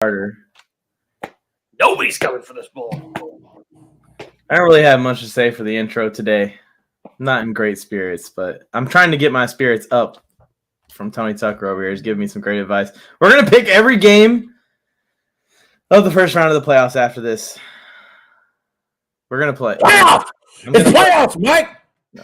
Carter. Nobody's coming for this ball. I don't really have much to say for the intro today. I'm not in great spirits, but I'm trying to get my spirits up from Tony Tucker over here. He's giving me some great advice. We're going to pick every game of the first round of the playoffs after this. We're going to play. Playoffs! It's playoffs, Mike! No.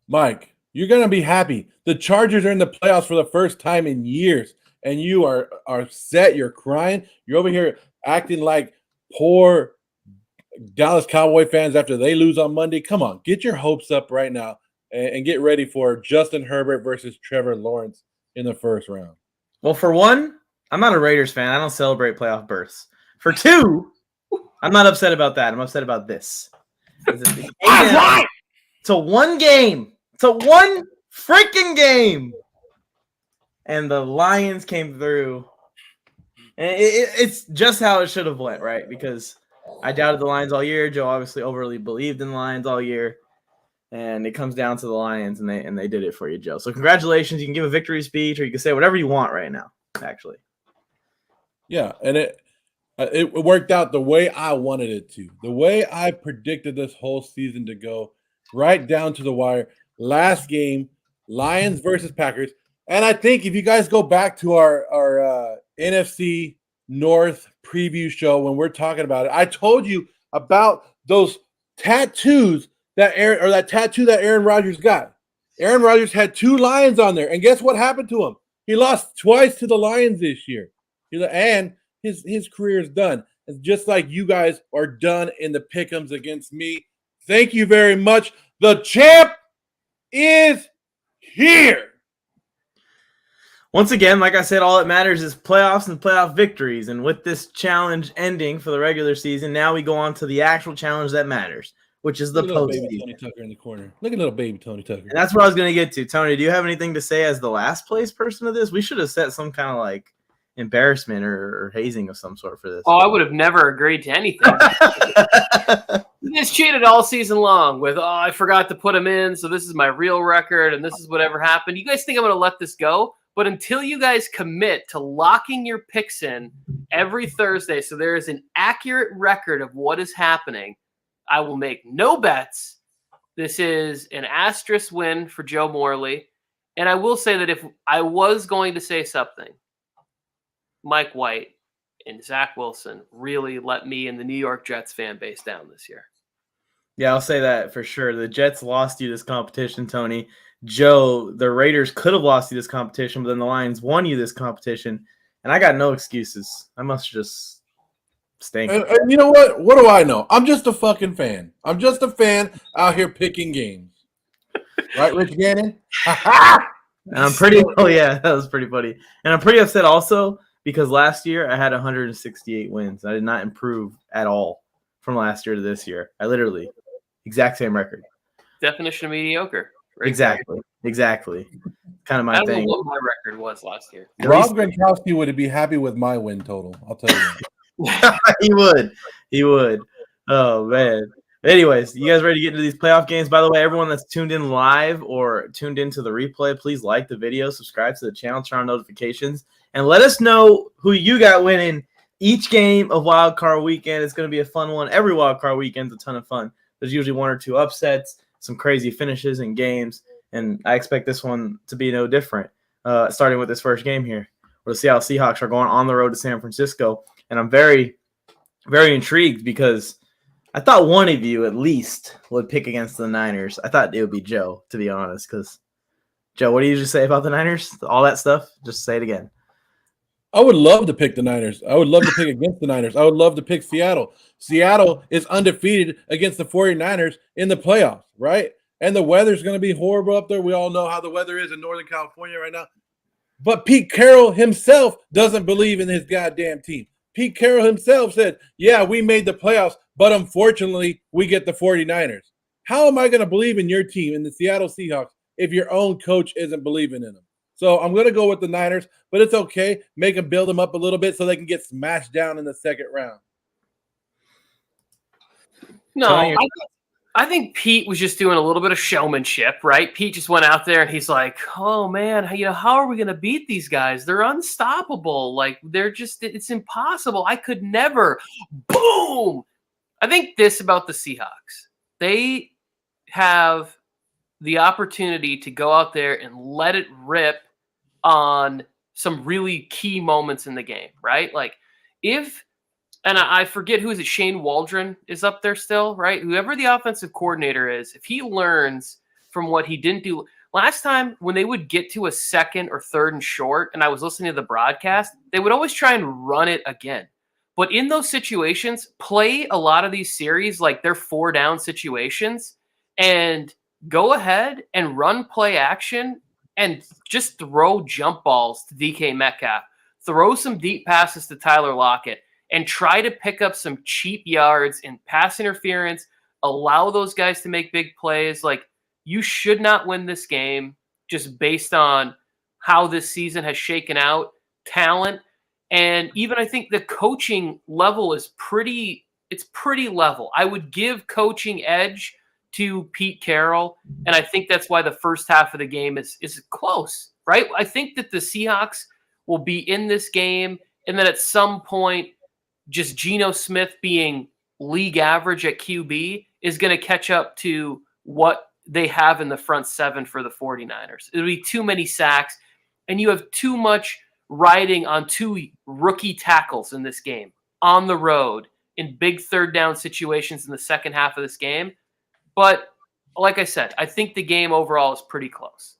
Mike, you're going to be happy. The Chargers are in the playoffs for the first time in years, and you are upset. You're crying. You're over here acting like poor Dallas Cowboy fans after they lose on Monday. Come on, get your hopes up right now and get ready for Justin Herbert versus Trevor Lawrence in the first round. Well, for one, I'm not a Raiders fan. I don't celebrate playoff berths. For two, I'm not upset about that. I'm upset about this. It's a one game. It's a one freaking game. And the Lions came through. And it's just how it should have went, right? Because I doubted the Lions all year. Joe obviously overly believed in the Lions all year. And it comes down to the Lions, and they did it for you, Joe. So congratulations. You can give a victory speech, or you can say whatever you want right now, actually. Yeah, and it worked out the way I wanted it to. The way I predicted this whole season to go, right down to the wire. Last game, Lions versus Packers. And I think if you guys go back to our NFC North preview show when we're talking about it, I told you about those tattoos that Aaron Rodgers got. Aaron Rodgers had 2 lions on there, and guess what happened to him? He lost twice to the Lions this year, and his career is done. It's just like you guys are done in the pick'ems against me. Thank you very much. The champ is here. Once again, like I said, all that matters is playoffs and playoff victories. And with this challenge ending for the regular season, now we go on to the actual challenge that matters, which is the postseason. Baby Tony Tucker in the corner. Look at little baby Tony Tucker. And that's what I was going to get to. Tony, do you have anything to say as the last place person of this? We should have set some kind of like embarrassment or hazing of some sort for this. Oh, I would have never agreed to anything. You guys cheated all season long with, I forgot to put him in, so this is my real record, and this is whatever happened. You guys think I'm going to let this go? But until you guys commit to locking your picks in every Thursday so there is an accurate record of what is happening, I will make no bets. This is an asterisk win for Joe Morley. And I will say that if I was going to say something, Mike White and Zach Wilson really let me and the New York Jets fan base down this year. Yeah, I'll say that for sure. The Jets lost you this competition, Tony. Joe, the Raiders could have lost you this competition, but then the Lions won you this competition. And I got no excuses. I must just stink. And you know what? What do I know? I'm just a fucking fan. I'm just a fan out here picking games. Right, Rich Gannon? And I'm pretty – oh, yeah, that was pretty funny. And I'm pretty upset also because last year I had 168 wins. I did not improve at all from last year to this year. I literally – exact same record. Definition of mediocre. Right? Exactly. Kind of my thing. I don't know what my record was last year. Rob Gronkowski would be happy with my win total. I'll tell you. He would. Oh, man. Anyways, you guys ready to get into these playoff games? By the way, everyone that's tuned in live or tuned into the replay, please like the video, subscribe to the channel, turn on notifications, and let us know who you got winning each game of Wild Card Weekend. It's going to be a fun one. Every Wild Card Weekend's a ton of fun. There's usually 1 or 2 upsets, some crazy finishes in games, and I expect this one to be no different, starting with this first game here, where the Seattle Seahawks are going on the road to San Francisco. And I'm very, very intrigued because I thought one of you at least would pick against the Niners. I thought it would be Joe, to be honest, because, Joe, what do you usually say about the Niners? All that stuff? Just say it again. I would love to pick the Niners. I would love to pick against the Niners. I would love to pick Seattle. Seattle is undefeated against the 49ers in the playoffs, right? And the weather's going to be horrible up there. We all know how the weather is in Northern California right now. But Pete Carroll himself doesn't believe in his goddamn team. Pete Carroll himself said, yeah, we made the playoffs, but unfortunately, we get the 49ers. How am I going to believe in your team, in the Seattle Seahawks, if your own coach isn't believing in them? So I'm going to go with the Niners, but it's okay. Make them build them up a little bit so they can get smashed down in the second round. No, Tony, I think Pete was just doing a little bit of showmanship, right? Pete just went out there and he's like, "Oh man, how are we going to beat these guys? They're unstoppable. Like it's impossible. I could never." Boom. I think this about the Seahawks. They have the opportunity to go out there and let it rip on some really key moments in the game, right? Like and I forget who is it, Shane Waldron is up there still, right? Whoever the offensive coordinator is, if he learns from what he didn't do last time when they would get to a second or third and short, and I was listening to the broadcast, they would always try and run it again. But in those situations, play a lot of these series like they're 4-down situations and go ahead and run play action and just throw jump balls to DK Metcalf. Throw some deep passes to Tyler Lockett and try to pick up some cheap yards in pass interference. Allow those guys to make big plays. Like, you should not win this game just based on how this season has shaken out, talent. And even I think the coaching level is pretty level. I would give coaching edge to Pete Carroll, and I think that's why the first half of the game is close, right? I think that the Seahawks will be in this game, and then at some point, just Geno Smith being league average at QB is going to catch up to what they have in the front seven for the 49ers. It'll be too many sacks, and you have too much riding on two rookie tackles in this game on the road in big third down situations in the second half of this game. But like I said, I think the game overall is pretty close.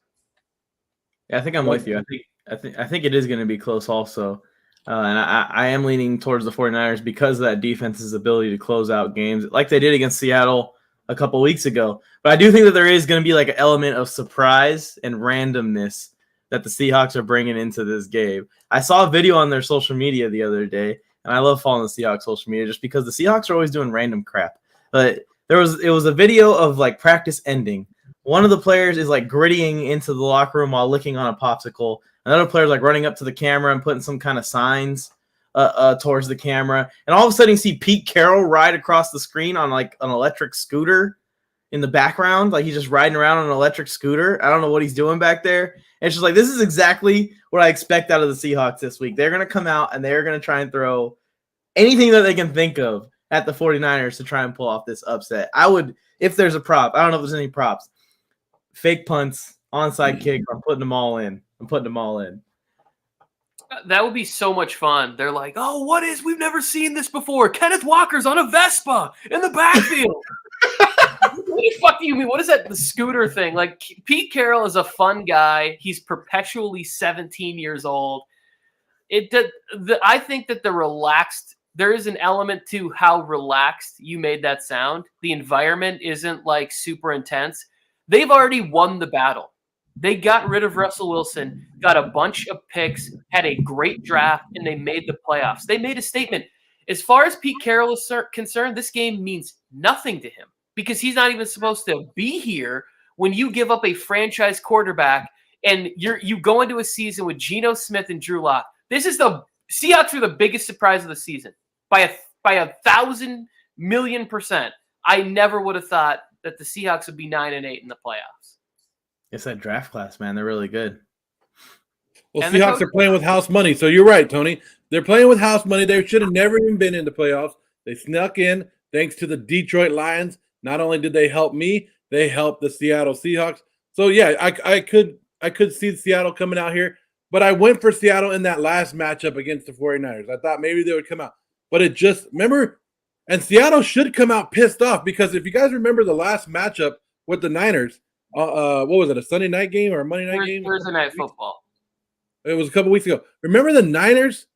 Yeah, I think I'm with you. I think it is going to be close also. And I am leaning towards the 49ers because of that defense's ability to close out games like they did against Seattle a couple weeks ago. But I do think that there is going to be like an element of surprise and randomness that the Seahawks are bringing into this game. I saw a video on their social media the other day, and I love following the Seahawks social media just because the Seahawks are always doing random crap. But it was a video of like practice ending. One of the players is like grittying into the locker room while licking on a popsicle. Another player's like running up to the camera and putting some kind of signs towards the camera. And all of a sudden you see Pete Carroll ride across the screen on like an electric scooter in the background. Like he's just riding around on an electric scooter. I don't know what he's doing back there. And it's just like, this is exactly what I expect out of the Seahawks this week. They're going to come out and they're going to try and throw anything that they can think of at the 49ers to try and pull off this upset. I would, if there's a prop, I don't know if there's any props, fake punts, onside kick, I'm putting them all in. That would be so much fun. They're like, "Oh, we've never seen this before. Kenneth Walker's on a Vespa in the backfield." What the fuck do you mean? What is that, the scooter thing? Like, Pete Carroll is a fun guy. He's perpetually 17 years old. I think that there is an element to how relaxed you made that sound. The environment isn't like super intense. They've already won the battle. They got rid of Russell Wilson, got a bunch of picks, had a great draft, and they made the playoffs. They made a statement. As far as Pete Carroll is concerned, this game means nothing to him because he's not even supposed to be here when you give up a franchise quarterback and you go into a season with Geno Smith and Drew Lock. This is the Seahawks are the biggest surprise of the season by 1,000,000,000%. I never would have thought that the Seahawks would be 9-8 in the playoffs. It's that draft class, man. They're really good. Well, Seahawks are playing with house money. So you're right, Tony. They're playing with house money. They should have never even been in the playoffs. They snuck in thanks to the Detroit Lions. Not only did they help me, they helped the Seattle Seahawks. So, yeah, I could see Seattle coming out here. But I went for Seattle in that last matchup against the 49ers. I thought maybe they would come out. But it just – remember – and Seattle should come out pissed off because if you guys remember the last matchup with the Niners – what was it, a Sunday night game or a Monday night game? Thursday Night Football. It was a couple weeks ago. Remember the Niners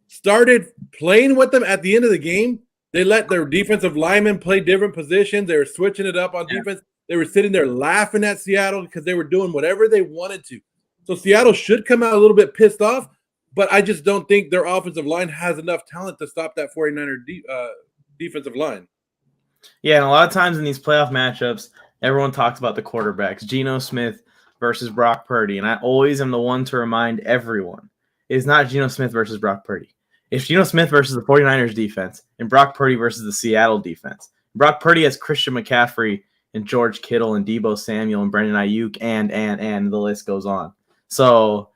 started playing with them at the end of the game? They let their defensive linemen play different positions. They were switching it up on defense. They were sitting there laughing at Seattle because they were doing whatever they wanted to. So Seattle should come out a little bit pissed off, but I just don't think their offensive line has enough talent to stop that 49er defensive line. Yeah, and a lot of times in these playoff matchups, everyone talks about the quarterbacks. Geno Smith versus Brock Purdy, and I always am the one to remind everyone, it's not Geno Smith versus Brock Purdy. It's Geno Smith versus the 49ers defense and Brock Purdy versus the Seattle defense. Brock Purdy has Christian McCaffrey and George Kittle and Deebo Samuel and Brandon Ayuk and the list goes on. So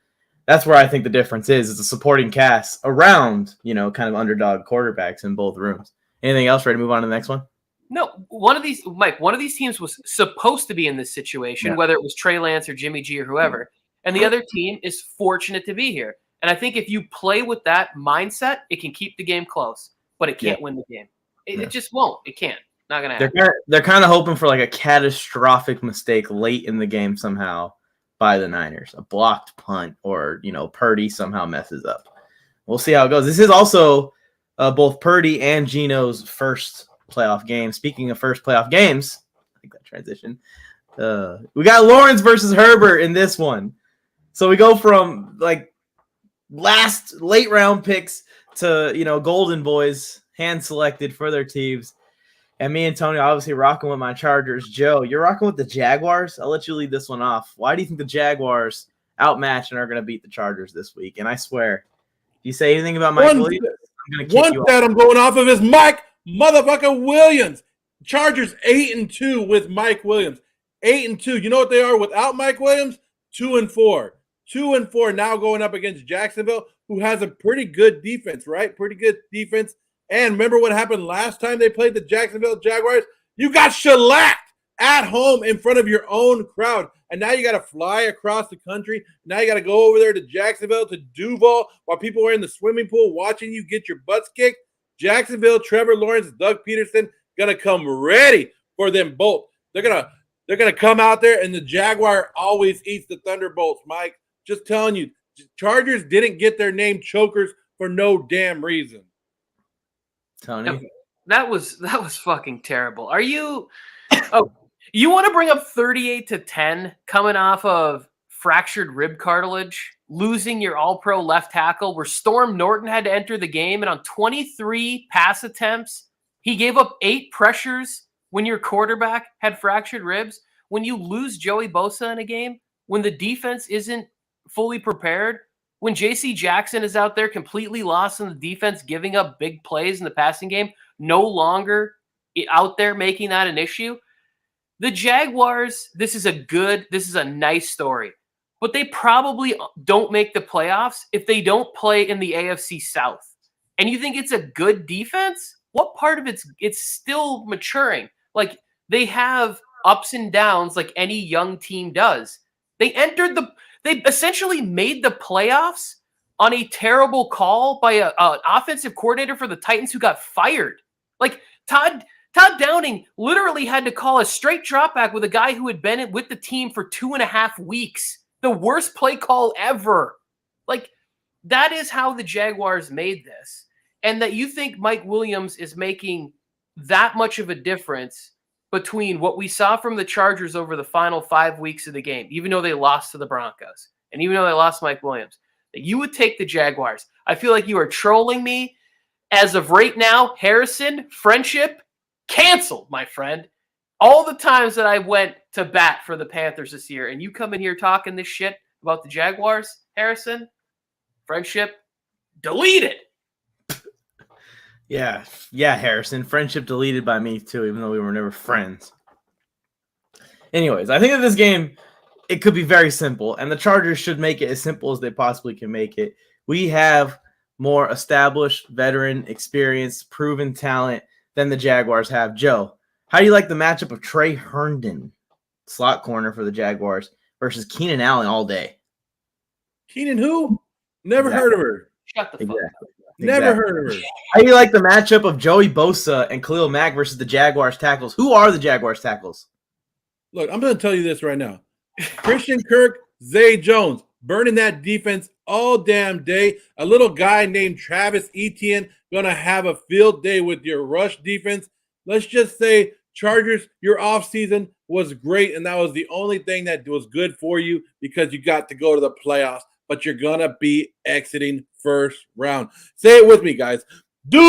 that's where I think the difference is. It's a supporting cast around, kind of underdog quarterbacks in both rooms. Anything else? Ready to move on to the next one? No, one of these teams was supposed to be in this situation, whether it was Trey Lance or Jimmy G or whoever. And the other team is fortunate to be here. And I think if you play with that mindset, it can keep the game close, but it can't win the game. It just won't. It can't. Not going to happen. They're kind of hoping for like a catastrophic mistake late in the game somehow by the Niners, a blocked punt or, Purdy somehow messes up. We'll see how it goes. This is also both Purdy and Geno's first playoff game. Speaking of first playoff games, I think that transition. We got Lawrence versus Herbert in this one. So we go from like last late round picks to, golden boys hand selected for their teams. And me and Tony obviously rocking with my Chargers. Joe, you're rocking with the Jaguars. I'll let you lead this one off. Why do you think the Jaguars outmatch and are going to beat the Chargers this week? And I swear, if you say anything about Mike Williams, I'm going to kick you off. One that I'm going off of is Mike motherfucker Williams. Chargers 8-2 with Mike Williams. 8-2. You know what they are without Mike Williams? 2-4. 2-4 now going up against Jacksonville, who has a pretty good defense, right? Pretty good defense. And remember what happened last time they played the Jacksonville Jaguars? You got shellacked at home in front of your own crowd. And now you got to fly across the country. Now you got to go over there to Jacksonville, to Duval, while people are in the swimming pool watching you get your butts kicked. Jacksonville, Trevor Lawrence, Doug Peterson going to come ready for them both. They're gonna come out there, and the Jaguar always eats the Thunderbolts, Mike. Just telling you, Chargers didn't get their name chokers for no damn reason. Tony, that was fucking terrible. Are you? Oh, you want to bring up 38-10 coming off of fractured rib cartilage, losing your All-Pro left tackle, where Storm Norton had to enter the game, and on 23 pass attempts, he gave up 8 pressures when your quarterback had fractured ribs. When you lose Joey Bosa in a game, when the defense isn't fully prepared, when J.C. Jackson is out there completely lost in the defense, giving up big plays in the passing game, no longer out there making that an issue. The Jaguars, this is a nice story, but they probably don't make the playoffs if they don't play in the AFC South. And you think it's a good defense? What part of it's still maturing? Like, they have ups and downs like any young team does. They essentially made the playoffs on a terrible call by an offensive coordinator for the Titans who got fired. Like, Todd Downing literally had to call a straight drop back with a guy who had been with the team for 2.5 weeks. The worst play call ever. Like, that is how the Jaguars made this. And that you think Mike Williams is making that much of a difference between what we saw from the Chargers over the final 5 weeks of the game, even though they lost to the Broncos, and even though they lost Mike Williams, that you would take the Jaguars. I feel like you are trolling me. As of right now, Harrison, friendship, canceled, my friend. All the times that I went to bat for the Panthers this year, and you come in here talking this shit about the Jaguars, Harrison, friendship, deleted. Yeah, Harrison. Friendship deleted by me too, even though we were never friends. Anyways, I think that this game, it could be very simple, and the Chargers should make it as simple as they possibly can make it. We have more established, veteran, experienced, proven talent than the Jaguars have. Joe, how do you like the matchup of Trey Herndon, slot corner for the Jaguars, versus Keenan Allen all day? Keenan who? Never heard of her. Shut the fuck up. Never heard of her. How do you like the matchup of Joey Bosa and Khalil Mack versus the Jaguars tackles? Who are the Jaguars tackles? Look, I'm going to tell you this right now. Christian Kirk, Zay Jones, burning that defense all damn day. A little guy named Travis Etienne going to have a field day with your rush defense. Let's just say, Chargers, your offseason was great, and that was the only thing that was good for you because you got to go to the playoffs. But you're going to be exiting first round. Say it with me, guys. Duval!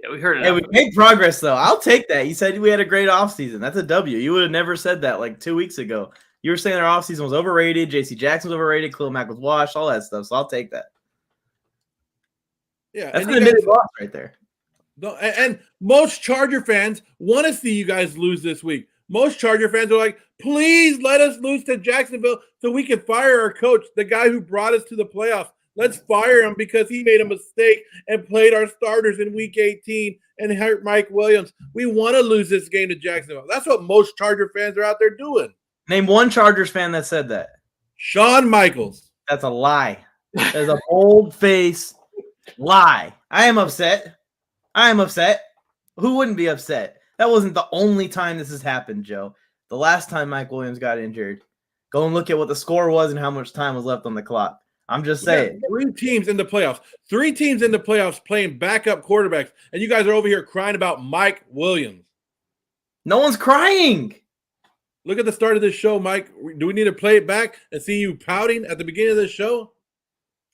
Yeah, heard it. Hey, we made progress though. I'll take that. You said we had a great offseason. That's a W. You would have never said that like 2 weeks ago. You were saying our offseason was overrated. JC Jackson was overrated. Khalil Mack was washed. All that stuff. So I'll take that. Yeah, That's and an admitted loss right there. And most Charger fans want to see you guys lose this week. Most Charger fans are like, please let us lose to Jacksonville so we can fire our coach, the guy who brought us to the playoffs. Let's fire him because he made a mistake and played our starters in week 18 and hurt Mike Williams. We want to lose this game to Jacksonville. That's what most Charger fans are out there doing. Name one Chargers fan that said that. Shawn Michaels. That's a lie. That's a bold-faced lie. I am upset. Who wouldn't be upset? That wasn't the only time this has happened, Joe. The last time Mike Williams got injured. Go and look at what the score was and how much time was left on the clock. I'm just saying. 3 teams in the playoffs. 3 teams in the playoffs playing backup quarterbacks, and you guys are over here crying about Mike Williams. No one's crying. Look at the start of this show, Mike. Do we need to play it back and see you pouting at the beginning of this show?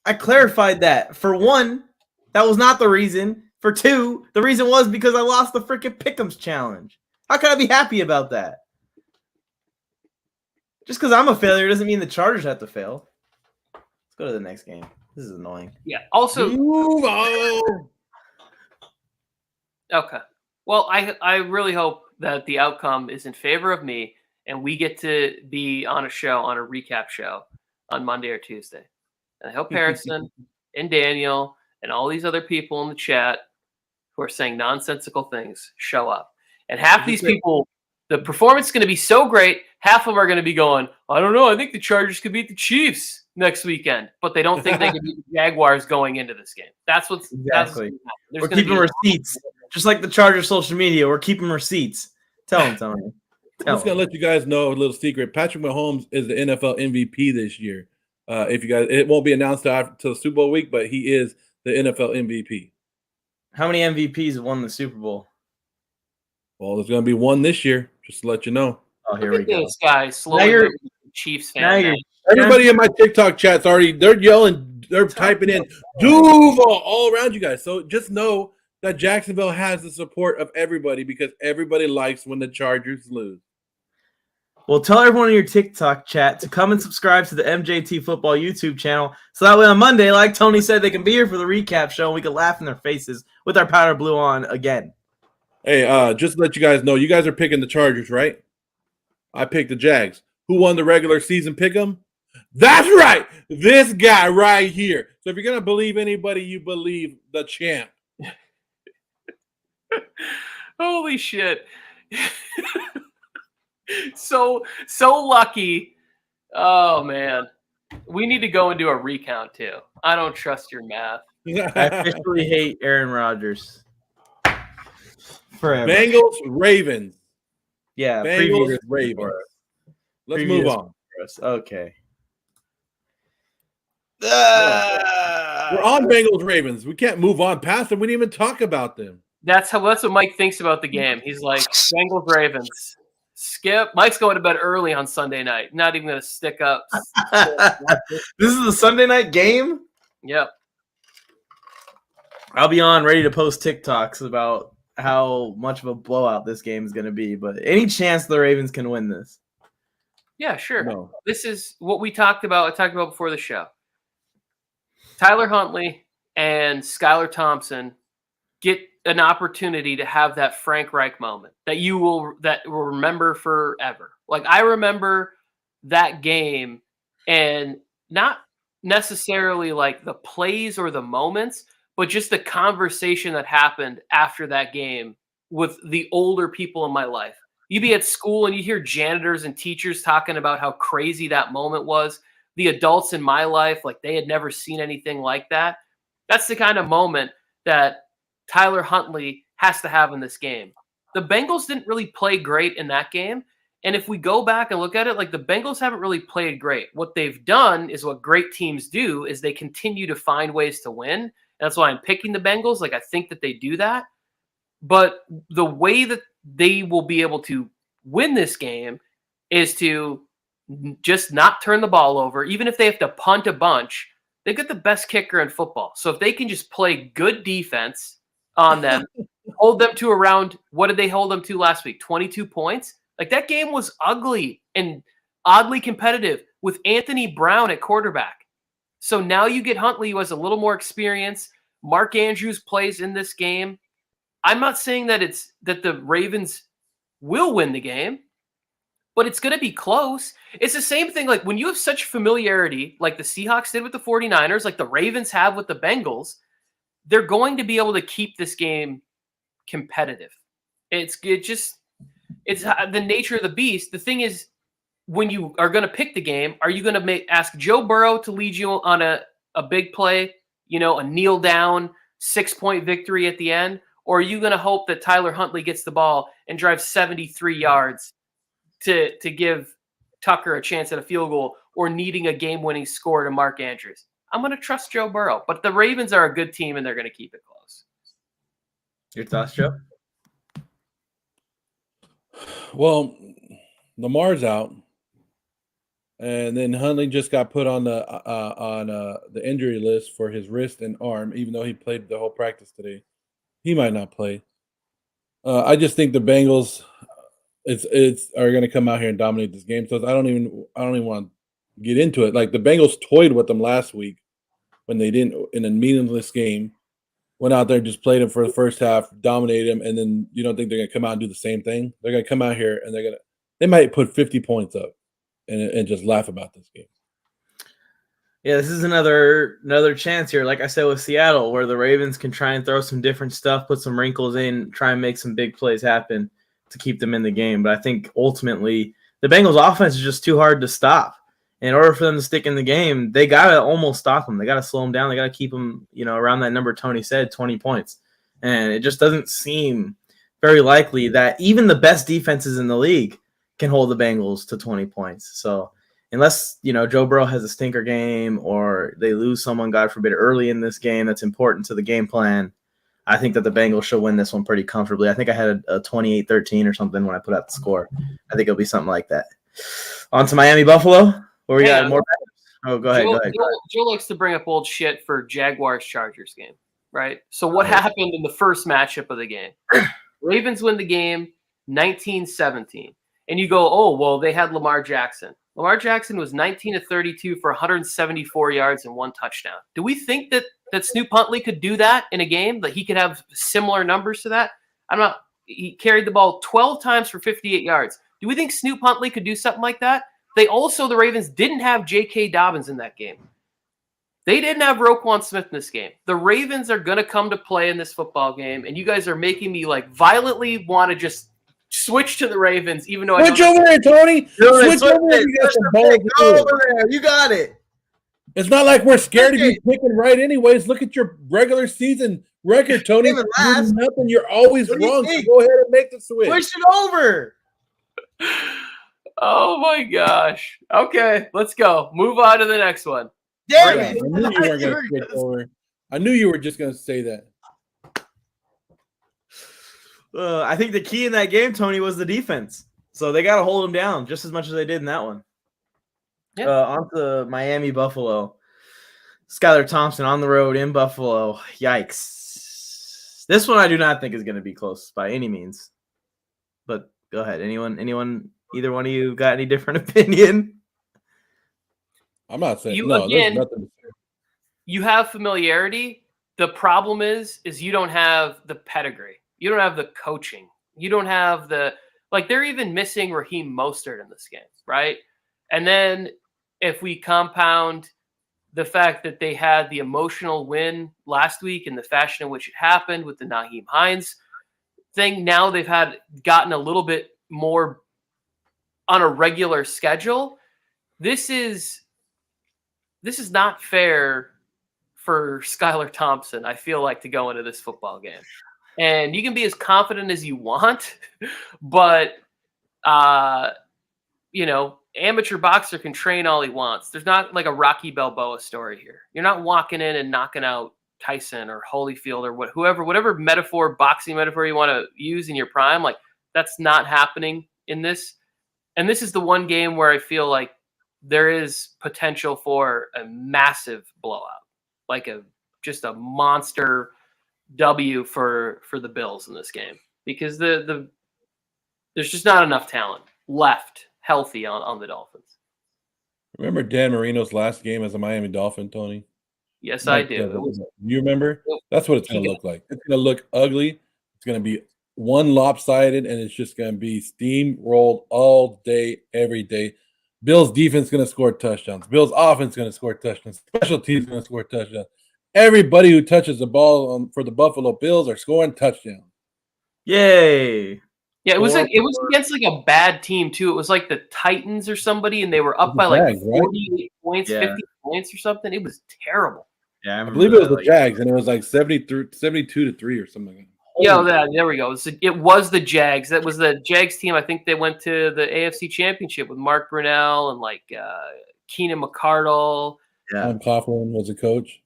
I clarified that. For one, that was not the reason. For two, the reason was because I lost the freaking Pick'ems challenge. How can I be happy about that? Just because I'm a failure doesn't mean the Chargers have to fail. Let's go to the next game. This is annoying. Yeah. Also, move on. Okay. Well, I really hope that the outcome is in favor of me and we get to be on a recap show on Monday or Tuesday. And I hope Harrison and Daniel and all these other people in the chat who are saying nonsensical things show up. And half these people, the performance is going to be so great, half of them are going to be going, I don't know, I think the Chargers could beat the Chiefs next weekend, but they don't think they can beat the Jaguars going into this game. That's what's exactly. That's we're keeping receipts. Just like the Chargers social media, we're keeping receipts. Tell them, Tony. I'm just going to let you guys know a little secret. Patrick Mahomes is the NFL MVP this year. If you guys, it won't be announced till Super Bowl week, but he is the NFL MVP. How many MVPs have won the Super Bowl? Well, there's going to be one this year, just to let you know. Oh, here we go. This guy slowly Chiefs fan. Everybody in my TikTok chat's they're yelling, they're typing in Duval all around you guys. So just know that Jacksonville has the support of everybody because everybody likes when the Chargers lose. Well, tell everyone in your TikTok chat to come and subscribe to the MJT Football YouTube channel. So that way on Monday, like Tony said, they can be here for the recap show and we can laugh in their faces with our powder blue on again. Hey, just to let you guys know, you guys are picking the Chargers, right? I picked the Jags. Who won the regular season pick'em? That's right. This guy right here. So if you're going to believe anybody, you believe the champ. Holy shit. So lucky. Oh man, we need to go and do a recount too. I don't trust your math. I officially hate Aaron Rodgers. Forever. Bengals, Ravens. Yeah, Bengals, Ravens. Let's move on. Okay. We're on Bengals, Ravens. We can't move on past them. We didn't even talk about them. That's what Mike thinks about the game. He's like, Bengals, Ravens. Skip. Mike's going to bed early on Sunday night. Not even going to stick up. This is the Sunday night game? Yep. I'll be on ready to post TikToks about how much of a blowout this game is going to be. But any chance the Ravens can win this? Yeah, sure. No. This is what we talked about. I talked about before the show. Tyler Huntley and Skylar Thompson get an opportunity to have that Frank Reich moment that will remember forever. Like I remember that game, and not necessarily like the plays or the moments, but just the conversation that happened after that game with the older people in my life. You'd be at school and you hear janitors and teachers talking about how crazy that moment was. The adults in my life, like they had never seen anything like that. That's the kind of moment that Tyler Huntley has to have in this game. The Bengals didn't really play great in that game. And if we go back and look at it, like the Bengals haven't really played great. What they've done is what great teams do is they continue to find ways to win. And that's why I'm picking the Bengals. Like I think that they do that. But the way that they will be able to win this game is to just not turn the ball over. Even if they have to punt a bunch, they get the best kicker in football. So if they can just play good defense on them hold them to around, what did they hold them to last week? 22 points? Like, that game was ugly and oddly competitive with Anthony Brown at quarterback. So now you get Huntley, who has a little more experience. Mark Andrews plays in this game. I'm not saying that the Ravens will win the game, but it's going to be close. It's the same thing. Like, when you have such familiarity, like the Seahawks did with the 49ers, like the Ravens have with the Bengals, they're going to be able to keep this game competitive. It's the nature of the beast. The thing is, when you are going to pick the game, are you going to ask Joe Burrow to lead you on a big play, a kneel down 6-point victory at the end? Or are you going to hope that Tyler Huntley gets the ball and drives 73 yards to give Tucker a chance at a field goal, or needing a game-winning score to Mark Andrews? I'm going to trust Joe Burrow, but the Ravens are a good team and they're going to keep it close. Your thoughts, Joe? Well, Lamar's out, and then Huntley just got put on the injury list for his wrist and arm, even though he played the whole practice today. He might not play. I just think the Bengals are going to come out here and dominate this game. So I don't even want to get into it. Like, the Bengals toyed with them last week when they didn't, in a meaningless game, went out there and just played them for the first half, dominated them, and then you don't think they're going to come out and do the same thing? They're going to come out here and they might put 50 points up and just laugh about this game. Yeah, this is another chance here, like I said with Seattle, where the Ravens can try and throw some different stuff, put some wrinkles in, try and make some big plays happen to keep them in the game. But I think ultimately the Bengals offense is just too hard to stop. In order for them to stick in the game, they got to almost stop them. They got to slow them down. They got to keep them, around that number Tony said, 20 points. And it just doesn't seem very likely that even the best defenses in the league can hold the Bengals to 20 points. So unless, Joe Burrow has a stinker game or they lose someone, God forbid, early in this game that's important to the game plan, I think that the Bengals should win this one pretty comfortably. I think I had a 28-13 or something when I put out the score. I think it'll be something like that. On to Miami Buffalo, where we got more. Oh, go ahead. Joe likes to bring up old shit for Jaguars-Chargers game, right? So what happened in the first matchup of the game? Ravens win the game 19-17. And you go, oh, well, they had Lamar Jackson. Lamar Jackson was 19-32 for 174 yards and 1 touchdown. Do we think that Snoop Huntley could do that in a game, that he could have similar numbers to that? He carried the ball 12 times for 58 yards. Do we think Snoop Huntley could do something like that? The Ravens didn't have J.K. Dobbins in that game. They didn't have Roquan Smith in this game. The Ravens are going to come to play in this football game, and you guys are making me violently want to just switch to the Ravens, even though Switch over there, Tony. Switch over there. Go over there. You got it. It's not like we're scared of you picking right anyways. Look at your regular season record, Tony. You're nothing. You're always wrong. So go ahead and make the switch. Switch it over. Oh, my gosh. Okay, let's go. Move on to the next one. Damn it. I knew you weren't going to switch over. I knew you were just going to say that. I think the key in that game, Tony, was the defense. So they got to hold them down just as much as they did in that one. Yeah. On to Miami Buffalo. Skylar Thompson on the road in Buffalo. Yikes. This one I do not think is going to be close by any means. But go ahead. Anyone, either one of you got any different opinion? I'm not saying there's nothing to say. You have familiarity. The problem is you don't have the pedigree. You don't have the coaching. You don't have they're even missing Raheem Mostert in this game, right? And then if we compound the fact that they had the emotional win last week in the fashion in which it happened with the Nyheim Hines thing, now they've gotten a little bit more on a regular schedule. This is not fair for Skylar Thompson, I feel like, to go into this football game. And you can be as confident as you want, but, amateur boxer can train all he wants. There's not like a Rocky Balboa story here. You're not walking in and knocking out Tyson or Holyfield or whatever boxing metaphor you want to use in your prime. Like, that's not happening in this. And this is the one game where I feel like there is potential for a massive blowout, like just a monster W for the Bills in this game because there's just not enough talent left healthy on the Dolphins. Remember Dan Marino's last game as a Miami Dolphin, Tony? Yes, I do. You remember? That's what it's going to look like. It's going to look ugly. It's going to be one lopsided, and it's just going to be steamrolled all day, every day. Bills defense going to score touchdowns. Bills offense going to score touchdowns. Special teams going to score touchdowns. Everybody who touches the ball for the Buffalo Bills are scoring touchdowns. Yay! Yeah, it was against like a bad team too. It was like the Titans or somebody, and they were up by like 48 points, 50 points or something. It was terrible. Yeah, I believe it was the Jags, and it was like 72-3 or something like that. Yeah, there we go. It was the Jags. That was the Jags team. I think they went to the AFC Championship with Mark Brunell and like Keenan McCardle. Yeah. Tom Coughlin was the coach.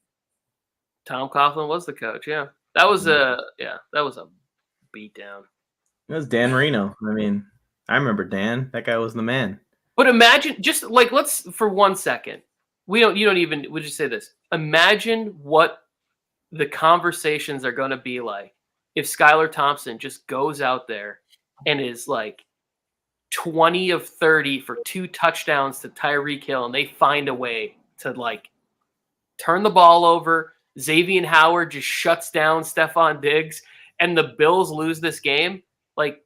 Tom Coughlin was the coach. Yeah, that was a beatdown. It was Dan Marino. I mean, I remember Dan. That guy was the man. But imagine, just like, let's for 1 second. We'll just say this. Imagine what the conversations are going to be like if Skylar Thompson just goes out there and is like 20 of 30 for 2 touchdowns to Tyreek Hill, and they find a way to like turn the ball over. Xavier Howard just shuts down Stephon Diggs, and the Bills lose this game. Like,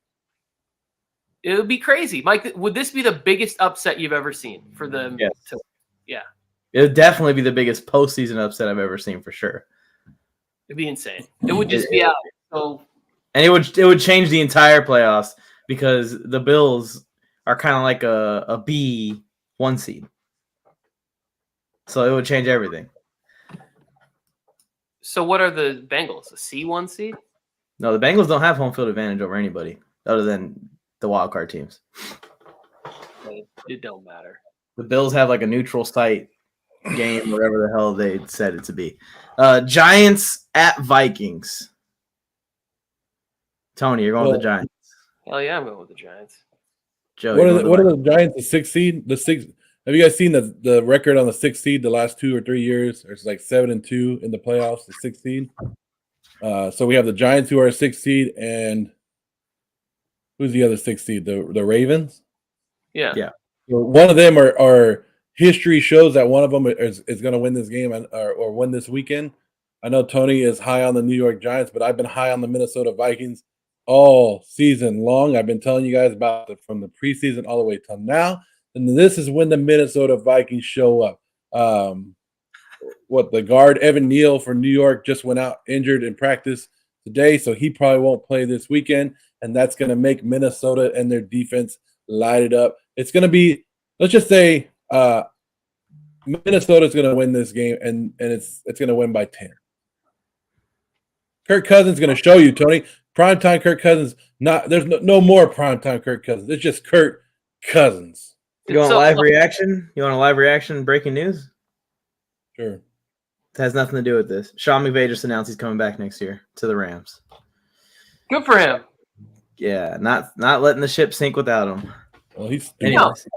it would be crazy. Mike, would this be the biggest upset you've ever seen for them? Yes. Yeah. It would definitely be the biggest postseason upset I've ever seen for sure. It'd be insane. It would just be out. So, and it would change the entire playoffs because the Bills are kind of like a B1 seed. So it would change everything. So what are the Bengals? A C1 seed? No, the Bengals don't have home field advantage over anybody other than the wild card teams. It don't matter. The Bills have like a neutral site game, whatever the hell they said it to be. Giants at Vikings. Tony, you're going with the Giants. Hell yeah, I'm going with the Giants. Joe, what are the Giants? The 6th seed? The 6th. Have you guys seen the record on the 6th seed the last 2 or 3 years? It's like 7-2 in the playoffs. The 6th seed. So we have the Giants who are a 6th seed, and who's the other 6th seed? The Ravens. Yeah. So one of them are history shows that one of them is going to win this game or win this weekend. I know Tony is high on the New York Giants, but I've been high on the Minnesota Vikings all season long. I've been telling you guys about it from the preseason all the way till now. And this is when the Minnesota Vikings show up. The guard Evan Neal for New York just went out injured in practice today, so he probably won't play this weekend, and that's going to make Minnesota and their defense light it up. It's going to be, let's just say, Minnesota's going to win this game, and it's going to win by 10. Kirk Cousins is going to show you, Tony. Primetime Kirk Cousins. There's no more primetime Kirk Cousins. It's just Kirk Cousins. You want a live reaction? You want a live reaction? Breaking news? Sure. It has nothing to do with this. Sean McVay just announced he's coming back next year to the Rams. Good for him. Yeah, not letting the ship sink without him. Well, he's anyways.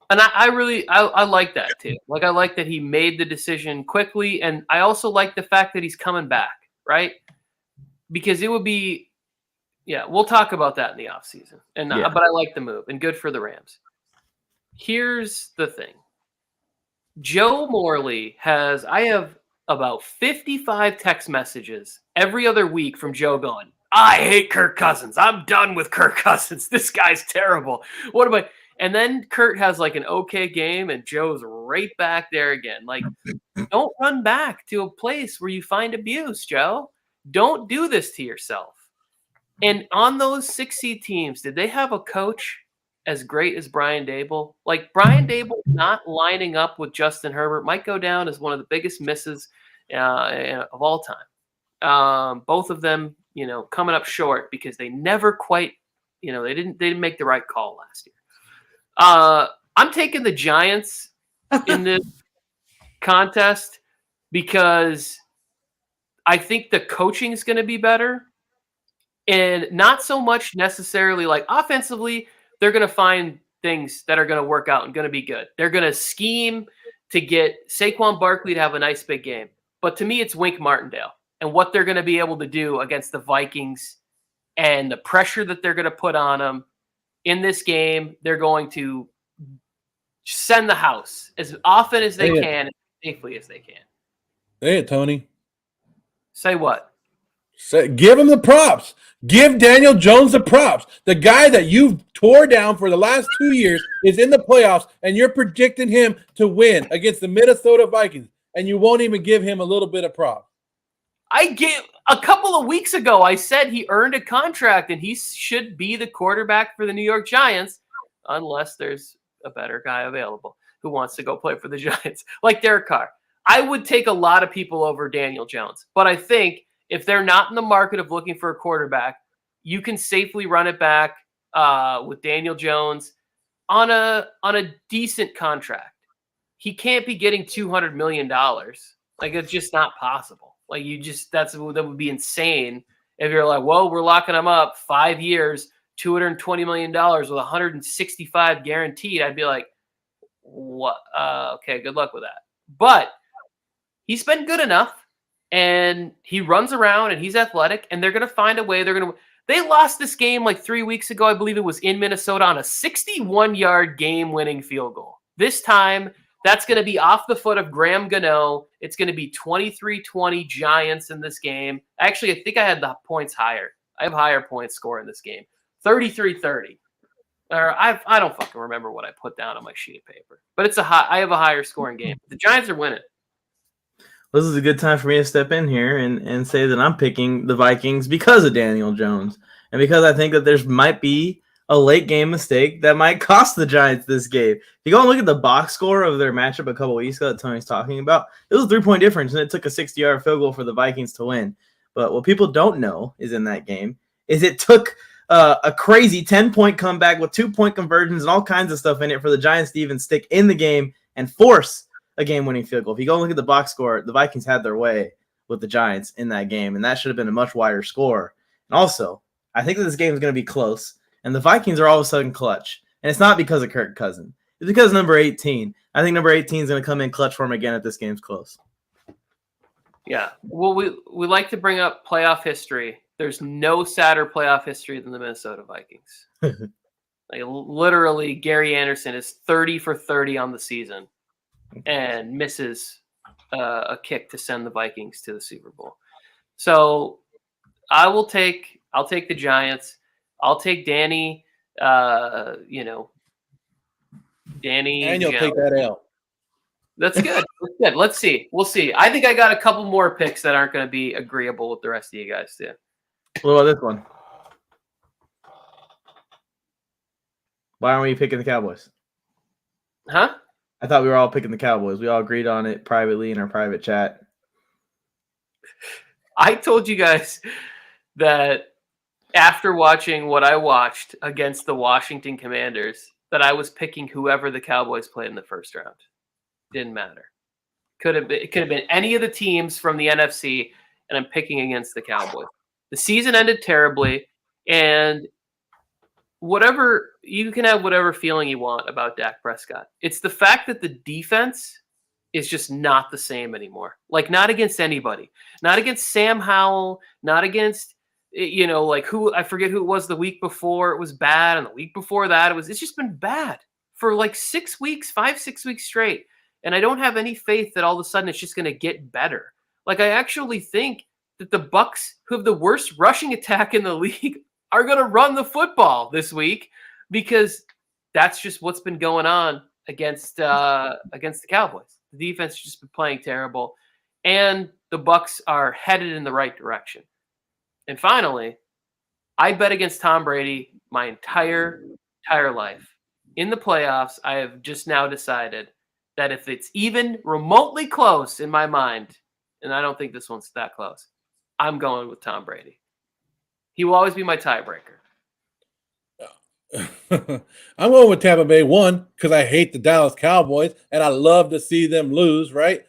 And I like that too. Like, I like that he made the decision quickly, and I also like the fact that he's coming back, right? Because it would be, we'll talk about that in the offseason. But I like the move, and good for the Rams. Here's the thing. Joe Morley I have about 55 text messages every other week from Joe going, I hate Kirk Cousins. I'm done with Kirk Cousins. This guy's terrible. What am I? And then Kurt has like an okay game, and Joe's right back there again. Like, don't run back to a place where you find abuse, Joe. Don't do this to yourself. And on those 6 teams, did they have a coach as great as Brian Daboll? Like, Brian Daboll not lining up with Justin Herbert might go down as one of the biggest misses of all time. Both of them, coming up short because they never quite, they didn't make the right call last year. I'm taking the Giants in this contest because I think the coaching is going to be better, and not so much necessarily like offensively. They're going to find things that are going to work out and going to be good. They're going to scheme to get Saquon Barkley to have a nice big game. But to me, it's Wink Martindale. and what they're going to be able to do against the Vikings and the pressure that they're going to put on them in this game. They're going to send the house as often as they can, as safely as they can. Say it, Tony. Say what? Give him the props. Give Daniel Jones the props. The guy that you tore down for the last 2 years is in the playoffs, and you're predicting him to win against the Minnesota Vikings, and you won't even give him a little bit of props. A couple of weeks ago, I said he earned a contract, and he should be the quarterback for the New York Giants, unless there's a better guy available who wants to go play for the Giants, like Derek Carr. I would take a lot of people over Daniel Jones, but I think if they're not in the market of looking for a quarterback, you can safely run it back with Daniel Jones on a decent contract. He can't be getting $200 million. Like, it's just not possible. Like, that would be insane if you're like, well, we're locking him up 5 years, $220 million with 165 guaranteed. I'd be like, what? Okay, good luck with that. But he's been good enough. And he runs around and he's athletic, and they're going to find a way. They lost this game like 3 weeks ago. I believe it was in Minnesota on a 61-yard game-winning field goal. This time, that's going to be off the foot of Graham Gano. It's going to be 23-20 Giants in this game. Actually, I think I had the points higher. I have higher points score in this game. 33-30. Or I don't fucking remember what I put down on my sheet of paper. But I have a higher scoring game. The Giants are winning. This is a good time for me to step in here and say that I'm picking the Vikings because of Daniel Jones and because I think that there might be a late game mistake that might cost the Giants this game. If you go and look at the box score of their matchup a couple weeks ago that Tony's talking about, it was a 3-point difference, and it took a 60-yard field goal for the Vikings to win. But what people don't know is in that game is it took a crazy 10-point comeback with 2-point conversions and all kinds of stuff in it for the Giants to even stick in the game and force a game-winning field goal. If you go and look at the box score, the Vikings had their way with the Giants in that game, and that should have been a much wider score. And also, I think that this game is going to be close, and the Vikings are all of a sudden clutch. And it's not because of Kirk Cousins. It's because number 18. I think number 18 is going to come in clutch for him again if this game's close. Yeah. Well, we like to bring up playoff history. There's no sadder playoff history than the Minnesota Vikings. Like, literally, Gary Anderson is 30 for 30 on the season and misses a kick to send the Vikings to the Super Bowl. So I'll take the Giants. I'll take Danny. Danny. And you'll take that L. That's good. That's good. Let's see. We'll see. I think I got a couple more picks that aren't going to be agreeable with the rest of you guys too. What about this one? Why aren't we picking the Cowboys? Huh? I thought we were all picking the Cowboys. We all agreed on it privately in our private chat. I told you guys that after watching what I watched against the Washington Commanders, that I was picking whoever the Cowboys played in the first round. Didn't matter. It could have been any of the teams from the NFC, and I'm picking against the Cowboys. The season ended terribly, and you can have whatever feeling you want about Dak Prescott. It's the fact that the defense is just not the same anymore. Like, not against anybody. Not against Sam Howell, not against, I forget who it was the week before it was bad, and the week before that it's just been bad for like 6 weeks, 5-6 weeks straight. And I don't have any faith that all of a sudden it's just going to get better. Like, I actually think that the Bucs, who have the worst rushing attack in the league, are going to run the football this week, because that's just what's been going on against the Cowboys. The defense has just been playing terrible, and the Bucs are headed in the right direction. And finally, I bet against Tom Brady my entire life. In the playoffs, I have just now decided that if it's even remotely close in my mind, and I don't think this one's that close, I'm going with Tom Brady. He will always be my tiebreaker. I'm going with Tampa Bay, 1, because I hate the Dallas Cowboys, and I love to see them lose, right?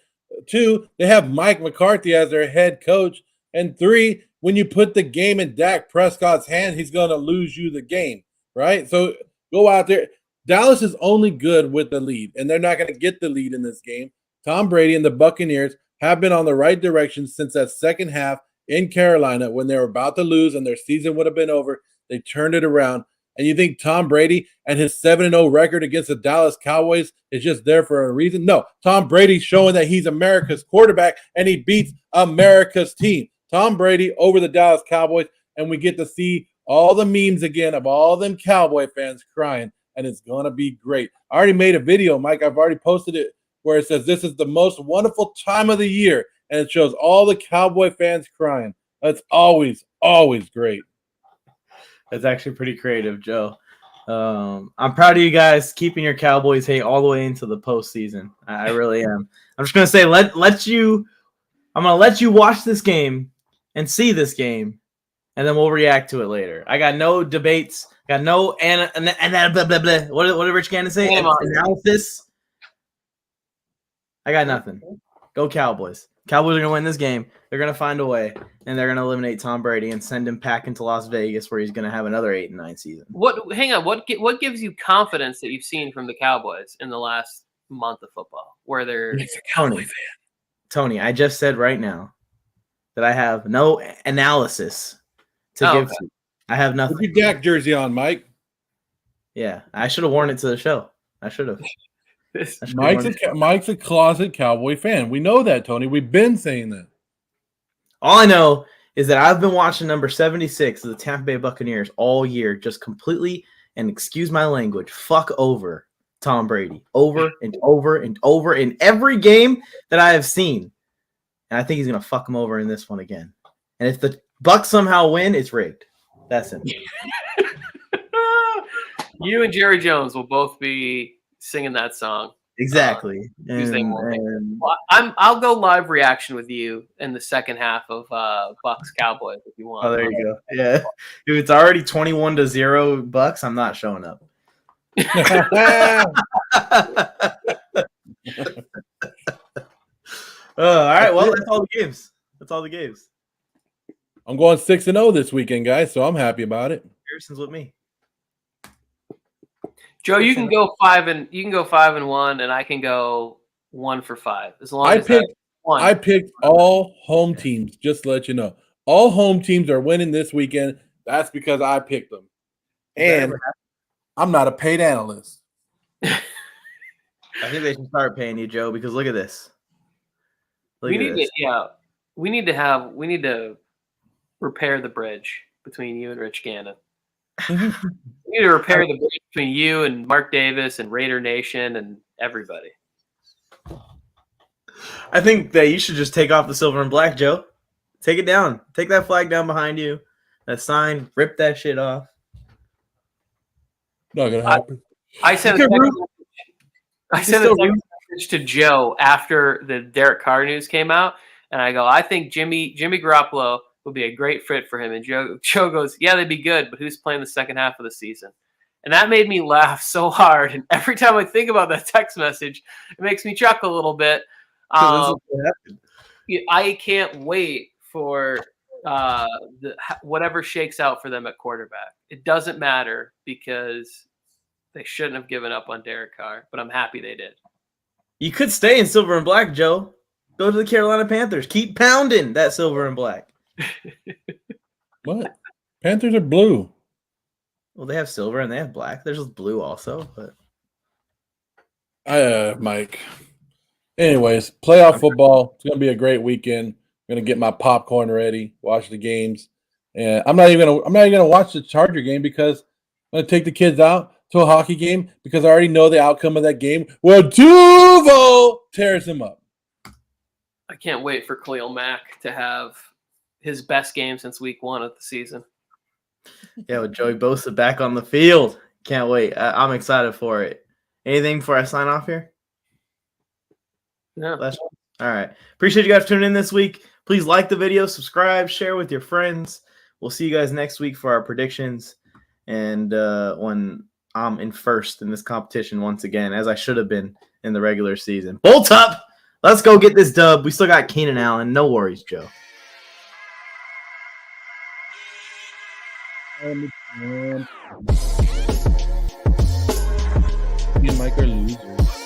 2, they have Mike McCarthy as their head coach. And 3, when you put the game in Dak Prescott's hands, he's going to lose you the game, right? So go out there. Dallas is only good with the lead, and they're not going to get the lead in this game. Tom Brady and the Buccaneers have been on the right direction since that second half in Carolina when they were about to lose and their season would have been over. They turned it around. And you think Tom Brady and his 7-0 record against the Dallas Cowboys is just there for a reason? No, Tom Brady's showing that he's America's quarterback and he beats America's team. Tom Brady over the Dallas Cowboys, and we get to see all the memes again of all them Cowboy fans crying, and it's going to be great. I already made a video, Mike. I've already posted it where it says this is the most wonderful time of the year, and it shows all the Cowboy fans crying. That's always, always great. That's actually pretty creative, Joe. I'm proud of you guys keeping your Cowboys hate all the way into the postseason. I really am. I'm just gonna say I'm gonna let you watch this game and see this game, and then we'll react to it later. I got no debates. Got no blah, blah, blah. What did Rich Gannon say? Analysis. I got nothing. Go Cowboys. Cowboys are going to win this game. They're going to find a way, and they're going to eliminate Tom Brady and send him back into Las Vegas where he's going to have another 8-9 season. Hang on. What gives you confidence that you've seen from the Cowboys in the last month of football where they're He's a Cowboy fan. Tony, I just said right now that I have no analysis to give to. I have nothing. Put your Dak jersey on, Mike. Yeah, I should have worn it to the show. I should have. Mike's a closet Cowboy fan. We know that, Tony. We've been saying that. All I know is that I've been watching number 76 of the Tampa Bay Buccaneers all year, just completely, and excuse my language, fuck over Tom Brady over and over and over in every game that I have seen. And I think he's going to fuck him over in this one again. And if the Bucs somehow win, it's rigged. That's it. You and Jerry Jones will both be singing that song. Exactly. I'll go live reaction with you in the second half of Bucs Cowboys if you want. Oh, there you go. Yeah. If it's already 21-0 Bucs, I'm not showing up. All right. Well, that's all the games. That's all the games. I'm going 6-0 this weekend, guys, so I'm happy about it. Harrison's with me. Joe, you can go 5-1, and I can go 1 for 5. As long as I picked all home teams. Just to let you know, all home teams are winning this weekend. That's because I picked them, and I'm not a paid analyst. I think they should start paying you, Joe, because look at this. We need to repair the bridge between you and Rich Gannon. We need to repair the bridge between you and Mark Davis and Raider Nation and everybody. I think that you should just take off the silver and black, Joe. Take it down. Take that flag down behind you. That sign. Rip that shit off. Not gonna happen. I sent a text message to Joe after the Derek Carr news came out, and I go, I think Jimmy Garoppolo would be a great fit for him. And Joe goes, yeah, they'd be good, but who's playing the second half of the season? And that made me laugh so hard. And every time I think about that text message, it makes me chuckle a little bit. I can't wait for whatever shakes out for them at quarterback. It doesn't matter because they shouldn't have given up on Derek Carr, but I'm happy they did. You could stay in silver and black, Joe. Go to the Carolina Panthers. Keep pounding that silver and black. What? Panthers are blue. Well, they have silver and they have black. There's blue also, but Mike. Anyways, playoff football. It's gonna be a great weekend. I'm gonna get my popcorn ready, watch the games, and I'm not even gonna watch the Charger game because I'm gonna take the kids out to a hockey game because I already know the outcome of that game. Well, Duval tears him up. I can't wait for Khalil Mack to have his best game since week 1 of the season. Yeah, with Joey Bosa back on the field. Can't wait. I'm excited for it. Anything before I sign off here? No. All right. Appreciate you guys tuning in this week. Please like the video, subscribe, share with your friends. We'll see you guys next week for our predictions. And when I'm in first in this competition once again, as I should have been in the regular season. Bolt up! Let's go get this dub. We still got Keenan Allen. No worries, Joe. Me and Mike are losers.